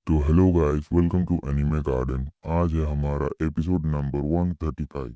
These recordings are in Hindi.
तो hello guys, welcome to anime garden. आज है हमारा एपिसोड नंबर 135।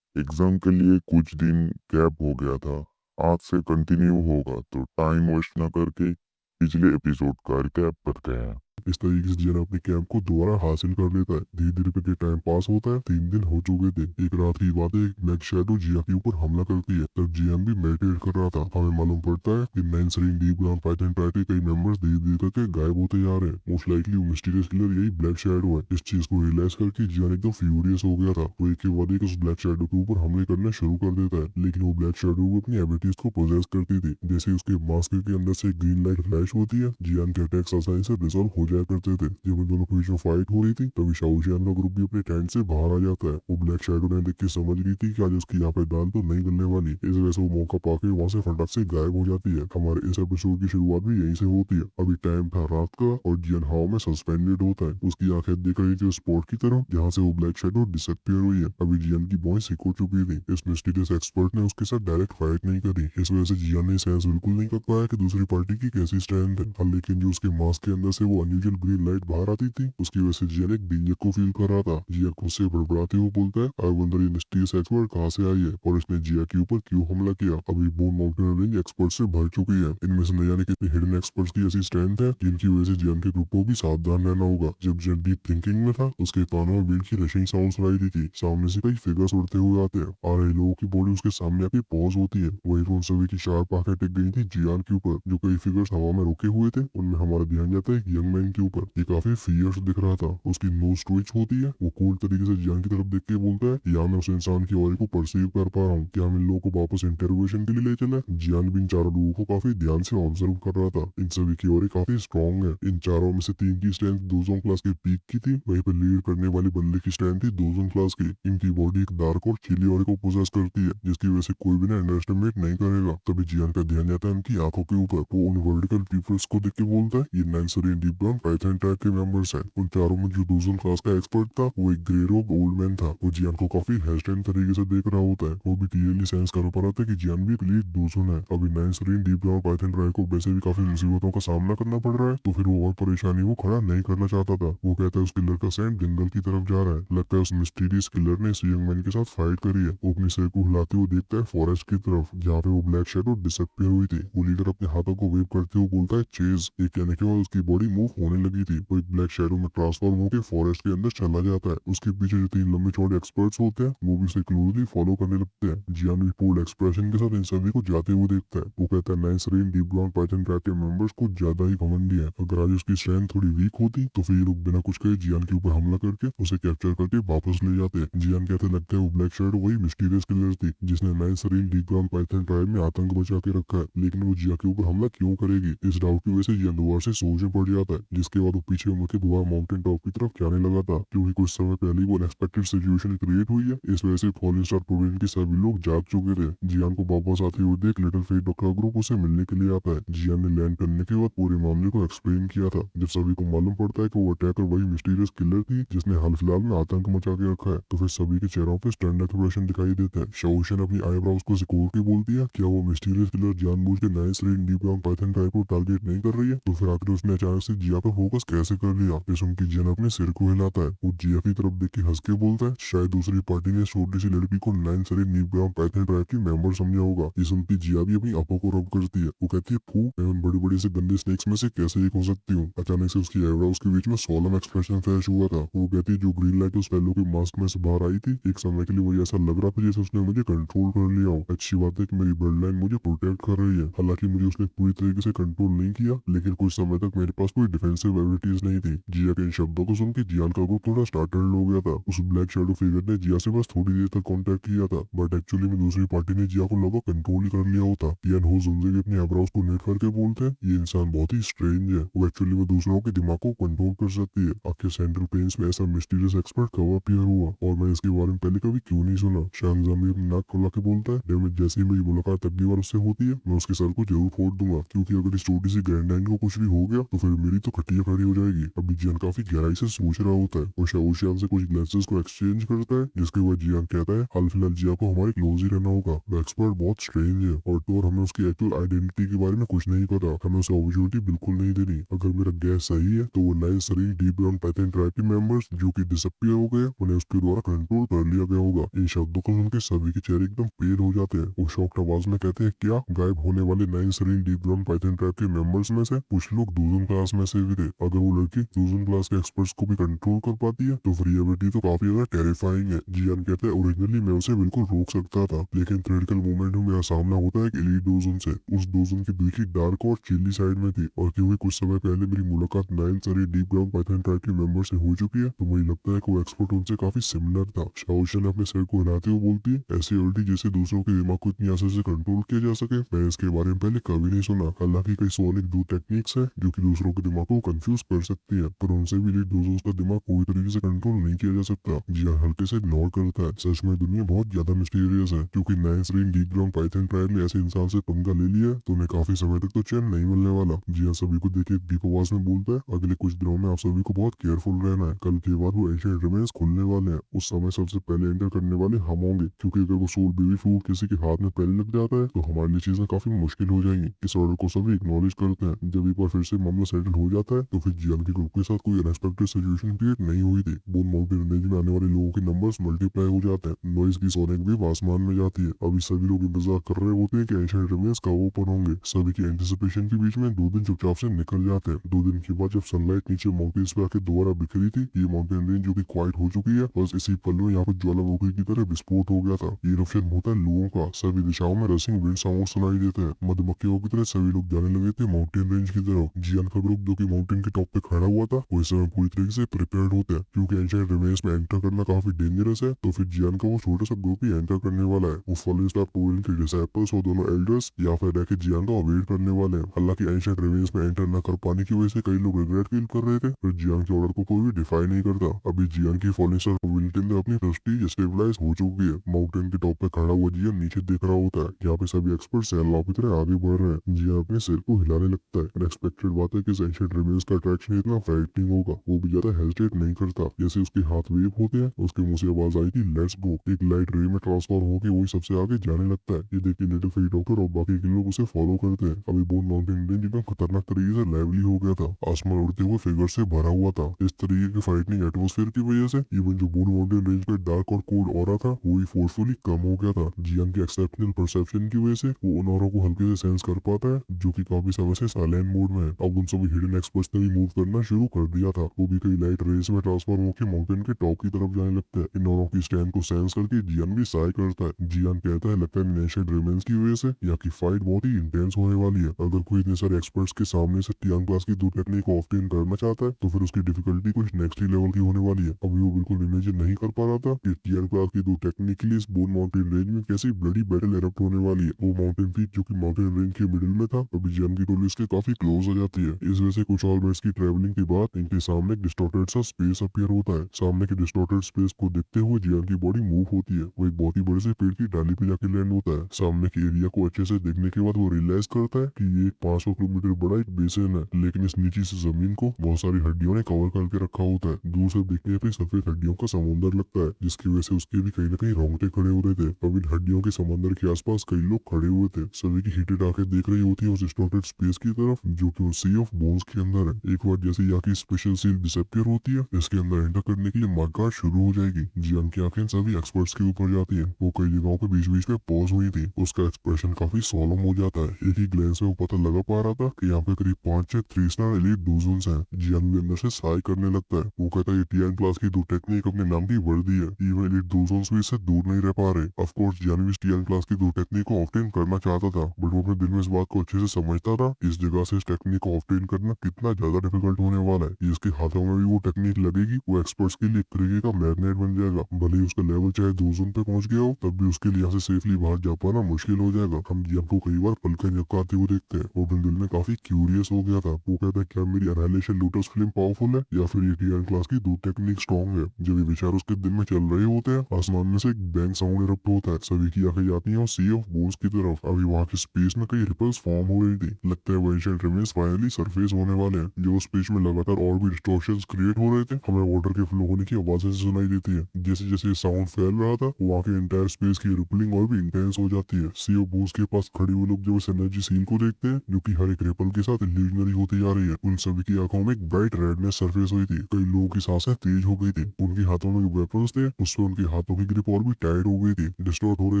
एग्जाम के लिए कुछ दिन गैप हो गया था। आज से कंटिन्यू होगा, तो टाइम वेस्ट ना करके पिछले एपिसोड का रिकैप करते हैं। इस तरीके से जियान अपने कैंप को दोबारा हासिल कर लेता है। धीरे धीरे करके टाइम पास होता है। 3 दिन हो चुके थे। एक रात की बात है, एक ब्लैक शैडो जिया के ऊपर हमला करती है। तब जियान भी मेडिटेट कर रहा था। हमें मालूम पड़ता है कि Nine Serene Deep Ground Python Tribe के कई मेंबर्स धीरे धीरे करके गायब होते जा रहे हैं। मोस्ट लाइकली वो मिस्टीरियस किलर यही ब्लैक शैडो है। इस चीज को रियलाइज करके जियान एकदम फ्यूरियस हो गया था। वो एक के बाद एक उस ब्लैक शैडो के ऊपर हमले करना शुरू कर देता है। लेकिन वो ब्लैक शैडो भी अपनी एबिलिटीज को पोजेस करती थी। जैसे उसके मास्क के अंदर से ग्रीन लाइट फ्लैश होती है, जियान के अटैक्स आसानी से रिजॉल्व हो जाया करते थे। जब उन दोनों के बीच में फाइट हो रही थी, तभी शाओशियान का ग्रुप भी अपने टेंट से बाहर आ जाता है। वो ब्लैक शैडो ने देख के समझ गई थी कि आज उसकी यहाँ पे दाल तो नहीं गलने वाली। इस वजह से वो मौका पाके वहाँ से फटाक से गायब हो जाती है। हमारे इस एपिसोड की शुरुआत भी यहीं से होती है। अभी टाइम था रात का और जियन हाव में सस्पेंडेड होता है। उसकी आंखें देख रही थी स्पॉट की तरफ, जहाँ से वो ब्लैक शैडो डिसअपियर हुई है। अभी जियन की बॉय सिक हो चुकी थी। इस मिस्टीरियस एक्सपर्ट ने उसके साथ डायरेक्ट फाइट नहीं करी। इस वजह से जियन ने सेंस बिल्कुल नहीं कर पाया कि दूसरी पार्टी की कैसी स्ट्रेंथ है। लेकिन जो उसके मास्क के अंदर से वो अनयूजुअल ग्रीन लाइट बाहर आती थी, उसकी वजह से जियन एक डेंजर को फील कर रहा था। जिया खुद से बड़बड़ाते हुए बोलता है, आई वंडर ये मिस्टीरियस एक्सपर्ट कहाँ से आई है और इसने जिया के ऊपर क्यों हमला किया। अभी बोन माउंटेन रेंज एक्सपर्ट से भर चुकी है। इनमें से न जाने कितने हिडन एक्सपर्ट्स की ऐसी स्ट्रेंथ है जिनकी वजह से जियन के ग्रुप को भी सावधान रहना होगा। जब जियन डीप थिंकिंग में था, उसके कानों में बीट की रशिंग साउंड सुनाई दी थी। सामने से कई फिगर्स उड़ते हुए आते हैं। आ रहे लोगों की बॉडी उसके सामने आके पॉज होती है। वही उन सभी की शार्प आंखें टिक गई थी जियान के ऊपर। जो कई फिगर्स हवा में रुके हुए थे, उनमें हमारा ध्यान जाता है एक यंग मैन के ऊपर। ये काफी फियर्स दिख रहा था। उसकी नोज ट्विच होती है। वो कूल तरीके से जियान की तरफ देख के बोलता है, या मैं उस इंसान की ऑरा को परसीव कर पा रहा हूँ। क्या हम इन लोगों को वापस इंटरोगेशन के लिए ले चले। जियान भी इन चारों लोगों को काफी ध्यान से ऑब्जर्व कर रहा था। इन सभी की ऑरा काफी स्ट्रॉन्ग है। इन चारों में से 3 की स्ट्रेंथ दोजों क्लास के पीक की थी। वहीं पर लीड करने वाली बंदे की स्ट्रेंथ थी दोजों क्लास की। इनकी बॉडी एक डार्क और चिली ऑरा को पोजेस करती है, जिसकी वजह से कोई भी ना अंडरस्टिमेट नहीं करेगा। तभी जियान का ध्यान जाता है उनकी आंखों के ऊपर। वो उन वर्टिकल पीपल्स को देख के बोलता है, ये नाइनसरी डीप ग्राउंड पाइथन ट्रैक के मेंबर्स हैं। उन चारों में जो दूसरा क्लास का एक्सपर्ट था, वो एक ग्रे रोब ओल्ड मैन था। वो जियान को काफी हेस्टेंट तरीके से देख रहा होता है। वो भी क्लियरली सेंस कर पा रहा था कि जियान भी प्लीज दूसरा है। अभी नाइनसरी डीप ग्राउंड पाइथन ट्रैक को वैसे भी काफी मुसीबतों का सामना करना पड़ रहा है, तो फिर वो और परेशानी वो खड़ा नहीं करना चाहता था। वो कहता है उस किलर का सेंट जंगल की तरफ जा रहा है। लगता है उस मिस्टीरियस किलर ने इस यंग मैन के साथ फाइट करी है। वो अपने सिर को हिलाते हुए देखता है फॉरेस्ट की तरफ, जहाँ पे वो ब्लैक शैडो डिसअपियर हुई थी। वो लीडर अपने हाथों को वेव करते हुए बोलता है, चेज। ये कहने के बाद उसकी बॉडी मूव होने लगी थी। वो एक ब्लैक शैडो में ट्रांसफॉर्म होकर फॉरेस्ट के अंदर चला जाता है। उसके पीछे जो 3 लंबे चौड़े एक्सपर्ट्स होते हैं, वो भी उसे क्लोजली फॉलो करने लगते हैं। जियान भी पूर्ण एक्सप्रेशन के साथ इन सभी को जाते हुए देखता है। वो कहता है, Nine Serene Deep Ground Python track के मेंबर्स को ज्यादा ही घमंडी है। अगर आज उसकी स्ट्रेंथ थोड़ी वीक होती, तो फिर ये लोग बिना कुछ कहे जियान के ऊपर हमला करके उसे कैप्चर करके वापस ले जाते। जियान कहते लगता है वो ब्लैक शैडो वही मिस्टीरियस किलर थी, जिसने Nine Serene Deep Ground Python Tribe में आतंक बचा के रखा है। लेकिन वो जिया के ऊपर हमला क्यों करेगी। इस डाउट की वजह से जियान दोबारा से सोच में पड़ जाता है, जिसके बाद वो पीछे मुड़ के दोबारा माउंटेन टॉप की तरफ जाने लगा था। क्योंकि कुछ समय पहले वो अनएक्सपेक्टेड सिचुएशन क्रिएट हुई है। इस वजह से फॉलिंग स्टार प्रोविंस के सभी लोग जाग चुके थे। जियान को वापस आते हुए देख लिटिल फेट का ग्रुप उसे मिलने के लिए आता है। जियान ने लैंड करने के बाद पूरे मामले को एक्सप्लेन किया था। जब सभी को मालूम पड़ता है कि वो अटैकर वही मिस्टीरियस किलर थी जिसने हाल फिलहाल में आतंक मचा के रखा है, तो फिर सभी के चेहरों पे स्टैंड एक्सप्रेशन दिखाई देता है। शाओशियन अपनी आईब्रोज को सिकोड़ के बोलती है, क्या वो मिस्टीरियस किलर जानबूझ के नए slain deep Ground Python type को टारगेट नहीं कर रही है। तो फिर आखिर उसने अचानक से जिया पर फोकस कैसे कर लिया। ये सुन के जियान अपने सिर को हिलाता है। वो जिया की तरफ देख के हंस के बोलता है, शायद दूसरी पार्टी ने छोटी सी लड़की को नाइन सरे डीप ग्राउंड पाइथन ट्राइब की मेंबर समझा होगा। ये सुनती जिया भी अपनी आंखों को रब करती है। वो कहती है, फू, मैं उन बड़ी बड़ी से गंदे स्नेक्स में से कैसे एक हो सकती हूँ। अचानक से उसकी आईब्रोज के बीच में सोलम एक्सप्रेशन फ्लैश हुआ था। वो कहती है, जो ग्रीन लाइट उस पहलू के मास्क में से बाहर आई थी, एक समय के लिए मुझे ऐसा लग रहा था जैसे उसने मुझे कंट्रोल कर लिया हो। अच्छी बात है कि मेरी ब्लड लाइन मुझे प्रोटेक्ट कर रही है। हालांकि मुझे उसने पूरी तरीके से कंट्रोल नहीं किया, लेकिन कुछ समय तक मेरे पास कोई डिफेंसिव एबिलिटीज नहीं थी। जिया के इन शब्दों को सुन के जियान का ग्रुप थोड़ा स्टार्टल्ड हो गया था। उस ब्लैक शैडो फिगर ने जिया से बस थोड़ी देर तक कांटेक्ट किया था, बट एक्चुअली में दूसरी पार्टी ने जिया को लगभग कंट्रोल ही कर लिया होता। जियान हो जुमजे भी अपने आईब्रोज को नेट करके बोलते हैं, ये इंसान बहुत ही स्ट्रेंज है। वो एक्चुअली में दूसरों के दिमाग को कंट्रोल कर सकती है। आखिर सेंट्रल प्लेन्स में ऐसा मिस्टीरियस एक्सपर्ट कब अपीयर हुआ और मैं इसके बारे में पहले कभी क्यों नहीं सुना। शाहनजाम भी अपनी नाक खुला के बोलता है, डेविड जैसे ही मेरी मुलाकात अगली बार उससे होती है, मैं उसके सर को जरूर फोड़ दूंगा। क्योंकि अगर इस छोटी सी ग्रैंड को कुछ भी हो गया, तो फिर मेरी तो खटिया खड़ी हो जाएगी। अभी जियान काफी गहराई से सोच रहा होता है और शाओशियान से कुछ ग्लासेस को एक्सचेंज करता है, जिसके बाद जियान कहता है हाल फिलहाल जिया को हमारे क्लोज ही रहना होगा। वो एक्सपर्ट बहुत स्ट्रेंज है और तो और हमें उसकी एक्चुअल आइडेंटिटी के बारे में कुछ नहीं पता, हमें उसे अपॉर्चुनिटी बिल्कुल नहीं देनी। अगर मेरा गैस सही है तो वो नए शरीर डीप ब्राउन पाइथन ट्राइब के मेंबर्स जो कि डिसअपियर हो गए, उन्हें उसके द्वारा कंट्रोल कर लिया गया होगा। इन शब्दों को सुनकर सभी के चेहरे एकदम पेल हो जाते हैं। वो शॉक्ड आवाज में कहते हैं क्या गायब होने वाले नए शरीर डीप ब्राउन पाइथन ट्राइब के मेंबर्स में से कुछ लोग दूसरी क्लास में से भी थे। अगर वो लड़की दूसरी क्लास के एक्सपर्ट्स को भी कंट्रोल कर पाती है तो फिर ये एबिलिटी तो काफी ज्यादा टेरिफाइंग है। जियान कहते हैं ओरिजिनली मैं उसे बिल्कुल रोक सकता था, लेकिन थ्रेटिकल मोमेंट में मेरा सामना होता है कि एलीट डोजन से। उस डोजन की दूसरी डार्क और चिल्ली साइड में थी और क्योंकि कुछ समय पहले मेरी मुलाकात नाइन सारी डीप ग्राउंड पाइथन ट्राइब के मेंबर से हो चुकी है तो मुझे लगता है कि वो एक्सपर्ट उनसे काफी सिमिलर था। शाओशियान अपने सिर को हिलाते हुए बोलती है ऐसी एबिलिटी जिससे दूसरों के दिमाग को इतनी आसानी से कंट्रोल किया जा सके, मैं इसके बारे में पहले कभी नहीं सुना। हालांकि कई सोनिक दो टेक्निक्स है जो कि दूसरों के दिमाग को कंफ्यूज कर सकती है, पर उनसे भी एलीट डोजोस का दिमाग पूरी तरीके से कंट्रोल नहीं किया जा सकता। जिया हल्के से इग्नोर करता है। सच में दुनिया बहुत ज्यादा मिस्टीरियस है, क्योंकि नए stream deep Ground Python tribe ने ऐसे इंसान से पंगा ले लिया तो उन्हें काफी समय तक तो चैन नहीं मिलने वाला। जिया सभी को देखे डीप आवाज में बोलता है अगले कुछ दिनों में आप सभी को बहुत केयरफुल रहना है। कल के बाद वो एशियन रिमेन्स खुलने वाले हैं, उस समय सबसे पहले एंटर करने वाले हम होंगे, क्योंकि अगर वो सोल बेबी फूड किसी के हाथ में पहले लग जाता है तो हमारे लिए चीजें काफी मुश्किल हो जाएंगी। इस ऑर्डर को सभी एक्नॉलेज करते हैं। जब एक बार फिर से मामला सेटल हो जाता है तो फिर जियान के ग्रुप के साथ कोई अनएक्सपेक्टेड सिचुएशन क्रिएट नहीं हुई थी। बोन माउंटेन रेंज में आने वाले लोगों के नंबर्स मल्टीप्लाई हो जाते हैं। नॉइज की सोनिक वेव आसमान में जाती है। अभी सभी लोग इंतजार कर रहे होते हैं कि एशियन रिमेन्स कब ओपन होंगे। सभी की एंटिसिपेशन के बीच में 2 दिन चुपचाप से निकल जाते हैं। 2 दिन के बाद जब सनलाइट नीचे माउंटेन्स पे आके दोबारा बिखरी थी, ये माउंटेन रेंज जो कि क्वाइट हो चुकी है, बस इसी पल में यहाँ पर ज्वालामुखी की तरह विस्फोट हो गया था। ये इरप्शन होता है लोगों का। सभी दिशाओं में रसिंग विंड साउंड सुनाई देते हैं। मधुमक्खियों की तरह सभी लोग जाने लगे थे माउंटेन रेंज की तरफ। जियान का ग्रुप जो कि माउंटेन के टॉप पे खड़ा हुआ था वो इस समय पूरी तरीके से प्रिपेयर्ड होते हैं, क्योंकि एंशिएंट रिमेन्स में एंटर करना काफी डेंजरस है। तो फिर जियान का वो छोटा सा ग्रुप ही एंटर करने वाला है। वो फॉलोइंग स्टार प्रोविल के डिसाइपल्स और दोनों एल्डर्स या फिर रह के जियान का अवेट करने वाले हैं। हालांकि एंशिएंट रिमेन्स में एंटर न कर पाने की वजह से कई लोग रिग्रेट फील कर रहे थे, फिर जियान के ऑर्डर को कोई भी डिफाई नहीं करता। अभी जियान की फॉलोइंग स्टार प्रोविल टीम ने अपनी रस्टी स्टेबलाइज हो चुकी है। माउंटेन के टॉप पे खड़ा हुआ जियान नीचे देख रहा होता है। यहाँ पे सभी एक्सपर्ट सैलाब की तरह आगे बढ़ रहे हैं। जियान अपने सिर को हिलाने लगता है। अनएक्सपेक्टेड बात है कि एंशिएंट रिमेन्स का अट्रैक्शन इतना फ्राइटनिंग होगा। वो भी ज्यादा हेजिटेट नहीं करता। जैसे उसके हाथ वेव होते हैं उसके मुंह से आवाज आई थी लेट्स गो। एक लाइट रे में ट्रांसफॉर्म होकर वही सबसे आगे जाने लगता है। ये देखिए लिटिल फेरी डॉक्टर और बाकी के लोग उसे फॉलो करते हैं। अभी बोन माउंटेन रेंज एकदम खतरनाक तरीके से लेवली हो गया था। आसमान उड़ते हुए फिगर से भरा हुआ था। इस तरीके के फ्राइटनिंग एटमोस्फेयर की वजह से इवन जो बोन माउंटेन रेंज का डार्क और कोल्ड ऑरा था वो भी फोर्सफुली कम हो गया था। जियांग के एक्सेप्शनल परसेप्शन की वजह से वो उन ऑरा को हल्के से सेंस कर पाता है, जो कि काफी समय से साइलेंट मोड में है। अब उन सभी हिडन एक्सपर्ट्स ने भी मूव करना शुरू कर दिया था। वो भी कई लाइट रेस में ट्रांसफॉर्म होकर माउंटेन के टॉप की तरफ जाने लगता है। इन ऑरा की स्ट्रेंथ को सेंस करके जियान भी साई करता है। जियान कहता है लगता है एंशिएंट रिमेन्स की वजह से यहाँ की फाइट बहुत ही इंटेंस होने वाली है। अगर कोई इतने सारे एक्सपर्ट्स के सामने से टियांग क्लास की दो टेक्निक को ऑब्टेन करना चाहता है तो फिर उसकी डिफिकल्टी कुछ नेक्स्ट ही लेवल की होने वाली है। अभी वो बिल्कुल इमेजिन नहीं कर पा रहा था कि टियांग क्लास की दो टेक्निक के लिए इस बोन माउंटेन रेंज में कैसी ब्लडी बैटल एरप्ट होने वाली है। वो माउंटेन पीक जो कि माउंटेन रेंज के मिडिल में था, अभी जियान की टोली उसके काफी क्लोज हो जाती है। इस वजह से कुछ और मिनट्स की ट्रेवलिंग के बाद इनके सामने एक डिस्टॉर्टेड सा स्पेस अपीयर होता है। सामने के डिस्टॉर्टेड स्पेस को देखते हुए जियान की बॉडी मूव होती है। वो एक बहुत ही बड़े से पेड़ की डाली पे जाके लैंड होता है। सामने के एरिया को अच्छे से देखने के बाद वो रियलाइज करता है कि ये 500 किलोमीटर बड़ा एक बेसिन है, लेकिन इस नीचे से जमीन को बहुत सारी हड्डियों ने कवर करके रखा होता है। दूर से देखने पे सफेद हड्डियों का समुंदर लगता है, जिसकी वजह से उसके भी कहीं न कहीं रोंगटे खड़े हो रहे थे। अब इन हड्डियों के समंदर के आसपास कई लोग खड़े हुए थे। सभी की हीटेड आंखें देख रही होती है उस डिस्टॉर्टेड स्पेस की तरफ जो कि सी ऑफ बोन्स के अंदर है। एक बार जैसे यहाँ की स्पेशल सील डिसअपियर होती है, इसके अंदर एंटर करने के लिए मार्कआउट शुरू हो जाएगी। जियान की आंखें सभी एक्सपर्ट्स के ऊपर जाती है। वो कई जगहों पे बीच बीच में पॉज हुई थी। उसका एक्सप्रेशन काफी सोलम हो जाता है। एक ही ग्लैंस में वो पता लगा पा रहा था कि यहाँ पे करीब 5-6 3 स्टार एलीट डोजन्स हैं। जियान भी अंदर से साई करने लगता है। वो कहता है ये टियांग क्लास की दो टेक्निक अपने नाम की वर्दी है। इवन एलीट डोजन्स भी इससे दूर नहीं रह पा रहे। ऑफ कोर्स जियान भी टियांग क्लास की दो टेक्निक को ऑब्टेन करना चाहता था, बट वो अपने दिल में इस बात को अच्छे से समझता था इस जगह से इस टेक्निक को ऑब्टेन करना कितना ज्यादा डिफिकल्ट होने वाला है। इसके हाथों में भी वो टेक्निक लगेगी, वो एक्सपर्ट्स के लिए एक तरीके का मैग्नेट बन जाएगा। भले ही उसका लेवल चाहे डोजन पे पहुंच गया हो, तब भी उसके लिए यहाँ से सेफली बाहर जा पाना मुश्किल हो जाएगा। हम जियान को कई बार पलकें झपकाते हुए देखते हैं। वो अपने दिल में काफी क्यूरियस हो गया था। वो कहता है क्या मेरी एनालिशन लोटस फ्लेम पावरफुल है या फिर ये टियांग क्लास की दो टेक्निक स्ट्रॉन्ग है। जब ये विचार उसके दिल में चल रहे होते हैं, आसमान में से एक बैंग साउंड इरप्ट होता है। सभी की आंखें जाती हैं सी ऑफ बोन्स की तरफ। अभी वहाँ की स्पेस में कई रिपल्स फॉर्म हो रही थी। लगता है वो एंशिएंट रिमेन्स फाइनली सरफेस होने वाले वाले हैं। जो स्पेस में लगातार और भी डिस्टॉर्शंस क्रिएट हो रहे थे। हमें वाटर के फ्लो होने की आवाजें सुनाई देती है। जैसे जैसे साउंड फैल रहा था वहाँ के एंटायर स्पेस की रिपलिंग और भी इंटेंस हो जाती है। सीओ बूस के पास खड़े हुए लोग जब इस एनर्जी सील को देखते हैं जो कि हर एक रिपल के साथ इल्यूजनरी होती जा रही है, उन सभी की आंखों में एक ब्राइट रेडनेस सरफेस हुई थी। कई लोगों की सांसें तेज हो गई थी। उनके हाथों में वेपन्स थे, उससे उनके हाथों की ग्रिप और भी टाइट हो गई थी। डिस्टॉर्ट हो रहे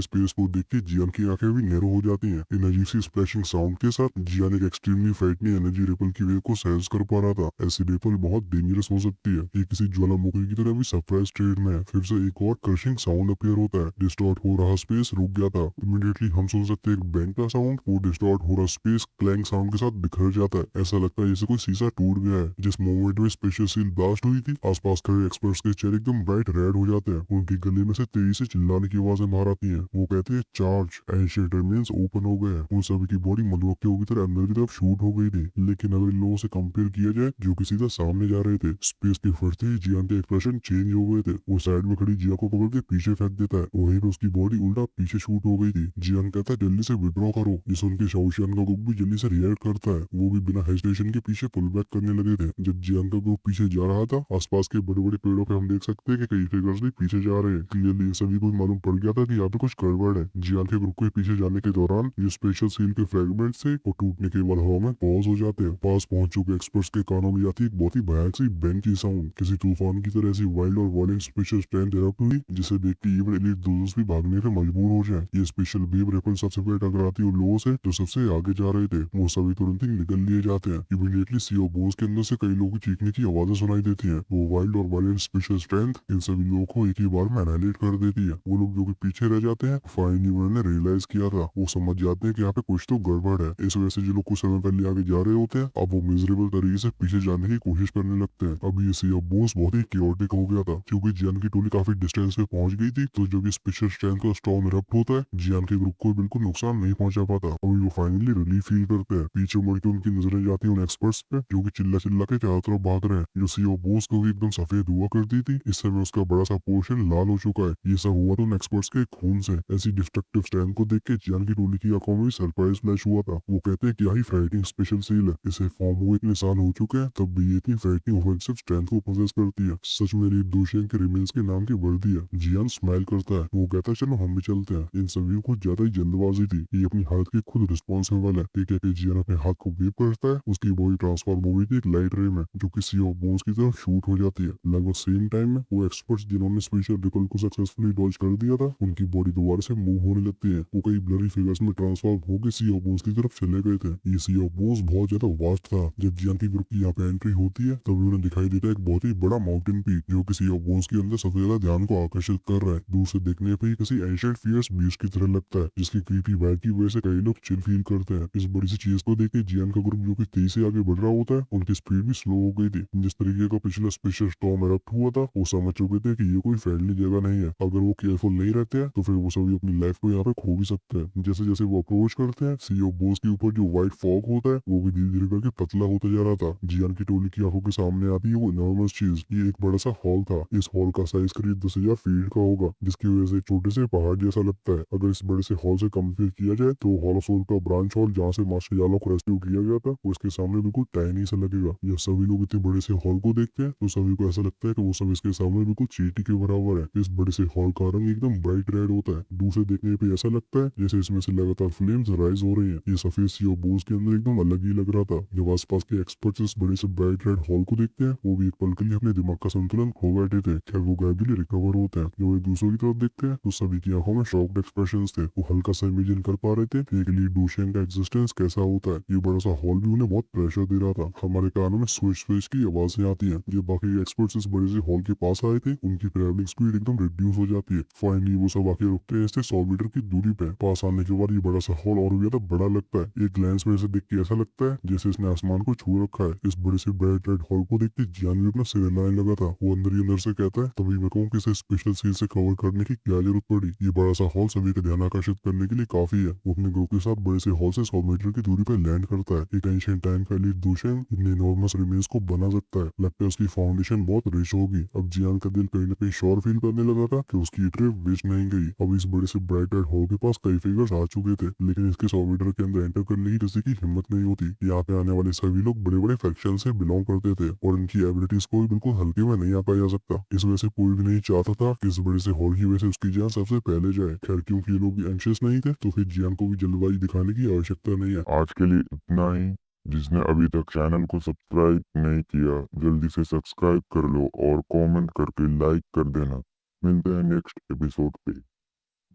स्पेस को देख के जियान की आंखें भी नैरो हो जाती हैं। एनर्जी से स्प्लैशिंग साउंड के साथ जियान एक एक्सट्रीमली फ्राइटनिंग एनर्जी रिपल की वेव को सेंस कर पा रहा था। ऐसी रिपल बहुत डेंजरस हो सकती है। ये किसी ज्वालामुखी की तरह भी सरप्राइज स्टेट में है। फिर से एक और क्रशिंग साउंड अपीयर होता है। डिस्टॉर्ट हो रहा स्पेस रुक गया था। इमीडिएटली हम सुन सकते हैं एक बैंग का साउंड। वो डिस्टॉर्ट हो रहा स्पेस क्लैंग साउंड के साथ बिखर जाता है। ऐसा लगता है जैसे कोई शीशा टूट गया है। जिस मोमेंट में स्पेशल सील ब्लास्ट हुई थी, आसपास खड़े एक्सपर्ट्स के चेहरे एकदम ब्राइट रेड हो जाते हैं। उनके गले में से तेजी से चिल्लाने की आवाजें बाहर आती हैं। वो कहते हैं चार्ज, एंशिएंट रिमेन्स ओपन हो गए हैं। उन सभी की बॉडी मधुमक्खियों की तरह अंदर की तरफ शूट हो गई थी। लेकिन अगर इन लोगों से कंपेयर किया जाए जो कि सीधा सामने जा रहे थे, स्पेस के फटते ही जियान के एक्सप्रेशन चेंज हो गए थे। वो साइड में खड़ी जिया को पकड़ के पीछे फेंक देता है। वहीं पे उसकी बॉडी उल्टा पीछे शूट हो गई थी। जियान कहता है जल्दी से विड्रॉ करो। ये सुन के शाओशियान का ग्रुप भी जल्दी से रिएक्ट करता है। वो भी बिना हेजिटेशन के पीछे पुल बैक करने लगे थे। जब जियान का ग्रुप पीछे जा रहा था, आसपास के बड़े बड़े पेड़ों पे हम देख सकते हैं कि कई फिगर्स भी पीछे जा रहे हैं। क्लियरली सभी को मालूम पड़ गया था कि यहाँ पे कुछ गड़बड़ है। जियान के ग्रुप के पीछे जाने के दौरान ये स्पेशल सील के फ्रेगमेंट से और टूटने के बाद हवा में पॉज हो जाते हैं। पास पहुंच चुके एक्सपर्ट्स के कानों में आती है एक बहुत ही भयानक सी बैंग की साउंड। किसी तूफान की तरह ऐसी वाइल्ड और वायलेंट स्पेशल स्ट्रेंथ इरप्ट हुई, जिसे देख के इवन एलीट दोस्त भी भागने पे मजबूर हो जाए। ये स्पेशल वेव रिपल सबसे पहले टकराती है उन लोगों से जो सबसे आगे जा रहे थे। वो सभी तुरंत ही निकल लिए जाते हैं। इमीडिएटली सीओ बोस के अंदर से कई लोगों की चीखने की आवाजें सुनाई देती हैं। वो वाइल्ड और वायलेंट स्पेशल स्ट्रेंथ इन सभी लोगों को एक ही बार में एनाइलेट कर देती है। वो लोग जो कि पीछे रह जाते हैं, फाइनली उन्होंने रियलाइज किया था। वो समझ जाते हैं कि यहाँ पे कुछ तो गड़बड़ है। इस वजह से जो लोग कुछ समय पहले आगे जा रहे होते हैं, अब वो मिजरेबल तरीके से पीछे जाने की कोशिश करने लगते हैं। अब ये सीओ बोस बहुत ही क्योटिक हो गया था क्योंकि जियान की टोली काफी डिस्टेंस पे पहुंच गई थी। तो जब ये स्पेशल स्ट्रेंथ का स्टॉर्म इरप्ट होता है, जियान के ग्रुप को बिल्कुल नुकसान नहीं पहुंचा पाता। अभी वो फाइनली रिलीफ फील करते हैं। पीछे मुड़ के उनकी नजरें जाती है उन एक्सपर्ट्स पे जो कि चिल्ला चिल्ला के चारों तरफ भाग रहे हैं। जो सीओ बोस को भी एकदम सफेद हुआ करती थी, इस समय उसका बड़ा सा पोर्शन लाल हो चुका है। ये सब हुआ तो उन एक्सपर्ट्स के खून से। ऐसी डिस्ट्रक्टिव स्ट्रेंथ को देख के जियान की टोली की आंखों में भी सरप्राइज फ्लैश हुआ था। वो कहते हैं क्या ही फाइटिंग स्पेशल सील है। इसे फॉर्म हुए इतने साल हो चुके हैं, तब भी ये इतनी फाइटिंग ऑफेंसिव स्ट्रेंथ को पोजेस करती है। सच में ये दोशियन के रिमेन्स के नाम की वर्दी है। जियान स्माइल करता है। वो कहता है चलो हम भी चलते हैं। इन सभी को ज्यादा ही जल्दबाजी थी। ये अपनी हालत की खुद रिस्पॉन्सिबल है। ठीक है कि जियान अपने हाथ को वेव करता है, उसकी बॉडी ट्रांसफॉर्म हो गई थी एक लाइट रे में जो कि सीओ बोन्स की तरफ शूट हो जाती है। लगभग सेम टाइम में वो एक्सपर्ट्स जिन्होंने स्पेशल रिपल को सक्सेसफुली डॉज कर दिया था, उनकी बॉडी दोबारा से मूव होने लगती है। वो कई ब्लरी फिगर्स में ट्रांसफॉर्म होकर सीओ बोन्स की तरफ चले गए थे। ये सीओ बोन्स बहुत ज्यादा वास्ट था। जब जियान की ग्रुप की यहाँ पे एंट्री होती है, तब उन्हें दिखाई देता है एक बहुत ही बड़ा माउंटेन पीक जो कि सीओ बोन्स के अंदर सबसे ज्यादा ध्यान को आकर्षित कर रहा है। दूर से देखने पे ही किसी एंशिएंट फियर्स बीस्ट की तरह लगता है, जिसकी क्रीपी वाइब की वजह से कई लोग चिल फील करते हैं। इस बड़ी सी चीज को देख के जियान का ग्रुप जो कि तेजी से आगे बढ़ रहा होता है, उनकी स्पीड भी स्लो हो गई थी। जिस तरीके का पिछला स्पेशल स्टॉर्म इरप्ट हुआ था, वो समझ चुके थे कि ये कोई फ्रेंडली जगह नहीं है। अगर वो केयरफुल नहीं रहते हैं तो फिर वो सभी अपनी लाइफ को यहाँ पे खो भी सकते हैं। जैसे जैसे वो अप्रोच करते हैं, सीओ बोस के ऊपर जो व्हाइट फॉग होता है वो भी धीरे धीरे करके पतला होता जा रहा था। जियान की टोली की आंखों के सामने आती है वो नॉर्मल चीज। ये एक बड़ा सा हॉल था। इस हॉल का साइज करीब 10,000 फीट का होगा, जिसकी वजह से छोटे से पहाड़ जैसा लगता है। अगर इस बड़े से हॉल से कंपेयर किया जाए तो हॉल ऑफ सोल का ब्रांच हॉल जहाँ से मास्टर यालो को रेस्क्यू किया गया था, उसके सामने बिल्कुल टाइनी सा लगेगा। जब सभी लोग इतने बड़े से हॉल को देखते हैं तो सभी को ऐसा लगता है कि वो सब इसके सामने बिल्कुल चींटी के बराबर है। इस बड़े से हॉल का रंग एकदम ब्राइट रेड होता है। दूर से देखने पे ऐसा लगता है जैसे इसमें से लगातार फ्लेम्स राइज हो रही हैं। ये सफेद सीओ बोस के अंदर एकदम अलग ही लग रहा था। जब आसपास के एक्सपर्ट्स इस बड़े से ब्राइट रेड हॉल को देखते हैं, वो भी एक पल के लिए अपने दिमाग का संतुलन खो बैठे थे। खैर वो ग्रेजुअली रिकवर होते हैं। जब एक दूसरों की तरफ देखते हैं तो सभी की आंखों में शॉक्ड एक्सप्रेशंस थे। वो हल्का सा इमेजिन कर पा रहे थे कि एक लीड डोशियन का एग्जिस्टेंस कैसा होता है। ये बड़ा सा हॉल भी उन्हें बहुत प्रेशर दे रहा था। हमारे कानों में स्विच स्विच की आवाजें आती हैं। जब बाकी एक्सपर्ट्स इस बड़े से हॉल के पास आए थे, उनकी ट्रैवलिंग स्पीड एकदम रिड्यूस हो जाती है। फाइनली वो सब आके रुकते हैं इससे 100 मीटर की दूरी पे। पास आने के बाद ये बड़ा सा हॉल और भी ज्यादा बड़ा लगता है। एक ग्लैंस में इसे देख के ऐसा लगता है जैसे इसने आसमान को छू रखा है। इस बड़े से ब्राइट रेड हॉल को देख के जियान भी अपना सिर हिलाने लगा था। वो अंदर ही अंदर से कहता है तभी मैं कहूँ कि इसे स्पेशल सील से कवर करने की क्या जरूरत पड़ी। ये बड़ा सा हॉल सभी का ध्यान आकर्षित करने के लिए काफी है। वो अपने ग्रुप के साथ बड़े से हॉल से 100 मीटर की दूरी पर लैंड करता है। एक एंशिएंट टाइम का एलीट डोशियन इतने इनॉर्मस रिमेन्स को बना सकता है। लगता है उसकी फाउंडेशन बहुत रिच होगी। अब जियान का दिल कहीं ना कहीं श्योर फील करने लगा था कि उसकी ट्रिप वेस्ट नहीं गई। अब इस बड़े से ब्राइट रेड हॉल के पास कई फिगर्स आ चुके थे, लेकिन इसके 100 मीटर के अंदर एंटर करने की किसी की हिम्मत नहीं होती। यहाँ पे आने वाले सभी सभी लोग बड़े बड़े फैक्शन से बिलोंग करते थे और इनकी एबिलिटीज को भी बिल्कुल हल्के में नहीं आंका जा सकता। इस वजह से कोई भी नहीं चाहता था कि इस बड़े से हॉल की वजह से उसकी जान सबसे पहले जाए। खैर क्योंकि ये लोग भी एंशियस नहीं थे तो फिर जियान को भी जल्दबाजी दिखाने की आवश्यकता नहीं है। आज के लिए इतना ही। जिसने अभी तक चैनल को सब्सक्राइब नहीं किया जल्दी से सब्सक्राइब कर लो और कमेंट करके लाइक कर देना। मिलते हैं नेक्स्ट एपिसोड पे।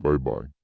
Bye bye.